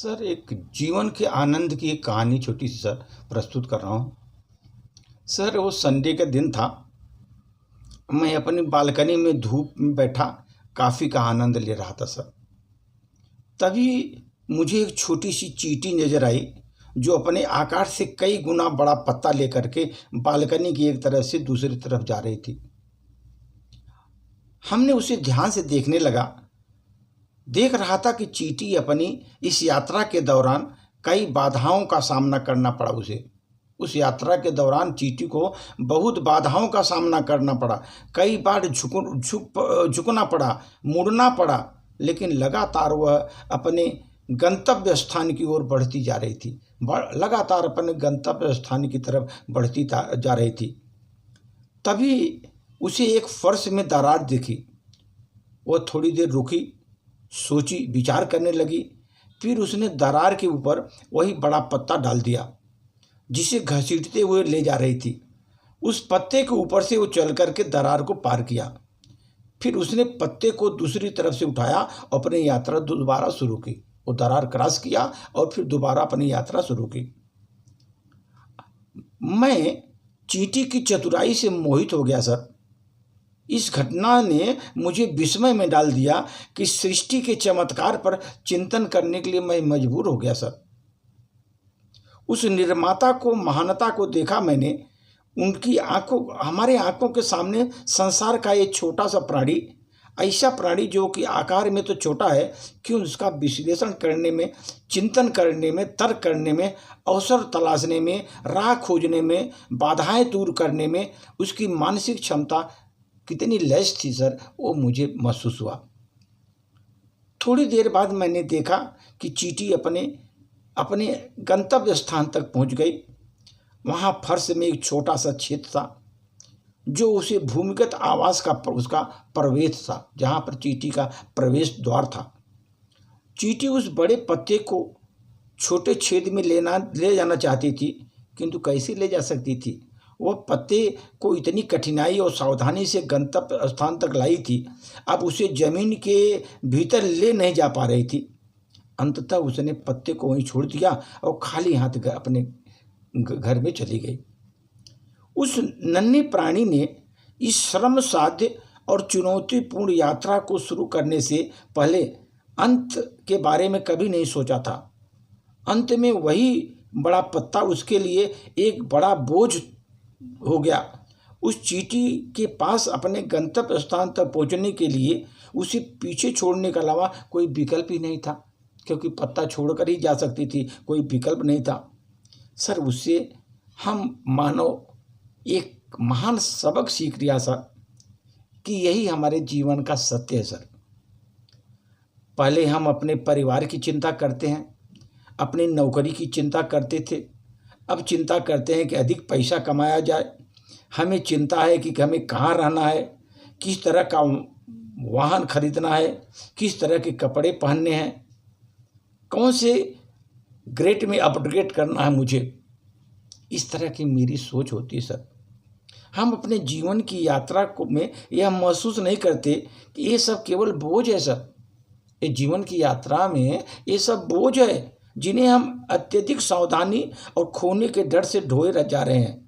Sir, एक जीवन के आनंद की एक कहानी छोटी सी सर प्रस्तुत कर रहा हूँ। सर, वो संडे का दिन था। मैं अपनी बालकनी में धूप में बैठा कॉफ़ी का आनंद ले रहा था सर। तभी मुझे एक छोटी सी चींटी नज़र आई जो अपने आकार से कई गुना बड़ा पत्ता लेकर के बालकनी की एक तरफ से दूसरी तरफ जा रही थी। हमने उसे ध्यान से देखने लगा। देख रहा था कि चींटी अपनी इस यात्रा के दौरान कई बाधाओं का सामना करना पड़ा उसे। उस यात्रा के दौरान चींटी को बहुत बाधाओं का सामना करना पड़ा। कई बार झुकना पड़ा, मुड़ना पड़ा, लेकिन लगातार वह अपने गंतव्य स्थान की ओर बढ़ती जा रही थी। लगातार अपने गंतव्य स्थान की तरफ बढ़ती जा रही थी। तभी उसे एक फर्श में दरार दिखी। वह थोड़ी देर रुकी, सोची, विचार करने लगी। फिर उसने दरार के ऊपर वही बड़ा पत्ता डाल दिया जिसे घसीटते हुए ले जा रही थी। उस पत्ते के ऊपर से वो चल करके दरार को पार किया। फिर उसने पत्ते को दूसरी तरफ से उठाया और अपनी यात्रा दोबारा शुरू की। वो दरार क्रॉस किया और फिर दोबारा अपनी यात्रा शुरू की। मैं चींटी की चतुराई से मोहित हो गया सर। इस घटना ने मुझे विस्मय में डाल दिया कि सृष्टि के चमत्कार पर चिंतन करने के लिए मैं मजबूर हो गया सर। उस निर्माता को, महानता को देखा मैंने। उनकी आंखों, हमारे आंखों के सामने संसार का एक छोटा सा प्राणी, ऐसा प्राणी जो कि आकार में तो छोटा है, कि उसका विश्लेषण करने में, चिंतन करने में, तर्क करने में, अवसर तलाशने में, राह खोजने में, बाधाएं दूर करने में उसकी मानसिक क्षमता कितनी लैस थी सर, वो मुझे महसूस हुआ। थोड़ी देर बाद मैंने देखा कि चींटी अपने गंतव्य स्थान तक पहुंच गई। वहां फर्श में एक छोटा सा छेद था जो उसे भूमिगत आवास का उसका प्रवेश था, जहां पर चींटी का प्रवेश द्वार था। चींटी उस बड़े पत्ते को छोटे छेद में ले जाना चाहती थी, किंतु कैसे ले जा सकती थी? वह पत्ते को इतनी कठिनाई और सावधानी से गंतव्य स्थान तक लाई थी, अब उसे जमीन के भीतर ले नहीं जा पा रही थी। अंततः उसने पत्ते को वहीं छोड़ दिया और खाली हाथ अपने घर में चली गई। उस नन्हे प्राणी ने इस श्रम साध्य और चुनौतीपूर्ण यात्रा को शुरू करने से पहले अंत के बारे में कभी नहीं सोचा था। अंत में वही बड़ा पत्ता उसके लिए एक बड़ा बोझ हो गया। उस चींटी के पास अपने गंतव्य स्थान तक पहुंचने के लिए उसे पीछे छोड़ने के अलावा कोई विकल्प ही नहीं था, क्योंकि पत्ता छोड़कर ही जा सकती थी, कोई विकल्प नहीं था। सर, उससे हम मानव एक महान सबक सीख लिया सर, कि यही हमारे जीवन का सत्य है सर। पहले हम अपने परिवार की चिंता करते हैं, अपनी नौकरी की चिंता करते थे। अब चिंता करते हैं कि अधिक पैसा कमाया जाए। हमें चिंता है कि हमें कहाँ रहना है, किस तरह का वाहन खरीदना है, किस तरह के कपड़े पहनने हैं, कौन से ग्रेड में अपग्रेड करना है मुझे। इस तरह की मेरी सोच होती है सर। हम अपने जीवन की यात्रा को में यह महसूस नहीं करते कि ये सब केवल बोझ है सर। ये जीवन की यात्रा में ये सब बोझ है जिन्हें हम अत्यधिक सावधानी और खोने के डर से ढोए जा रहे हैं।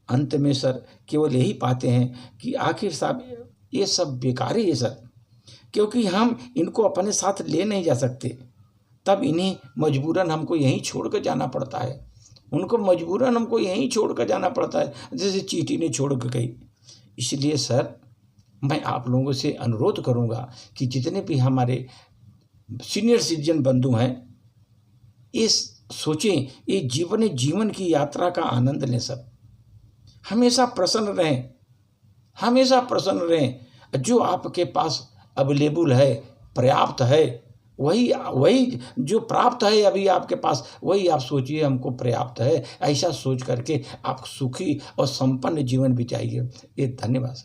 अंत में सर केवल यही पाते हैं कि आखिर साहब ये सब बेकार ही है सर, क्योंकि हम इनको अपने साथ ले नहीं जा सकते। तब इन्हें मजबूरन हमको यहीं छोड़ कर जाना पड़ता है। उनको मजबूरन हमको यहीं छोड़ कर जाना पड़ता है, जैसे चींटी ने छोड़ कर गई। इसलिए सर, मैं आप लोगों से अनुरोध करूंगा कि जितने भी हमारे सीनियर सिटीजन बंधु हैं, ये सोचें, ये जीवन की यात्रा का आनंद लें सब। हमेशा प्रसन्न रहें, हमेशा प्रसन्न रहें। जो आपके पास अवेलेबल है, पर्याप्त है, वही जो प्राप्त है अभी आपके पास, वही आप सोचिए हमको पर्याप्त है। ऐसा सोच करके आप सुखी और संपन्न जीवन बिताइए। ये धन्यवाद।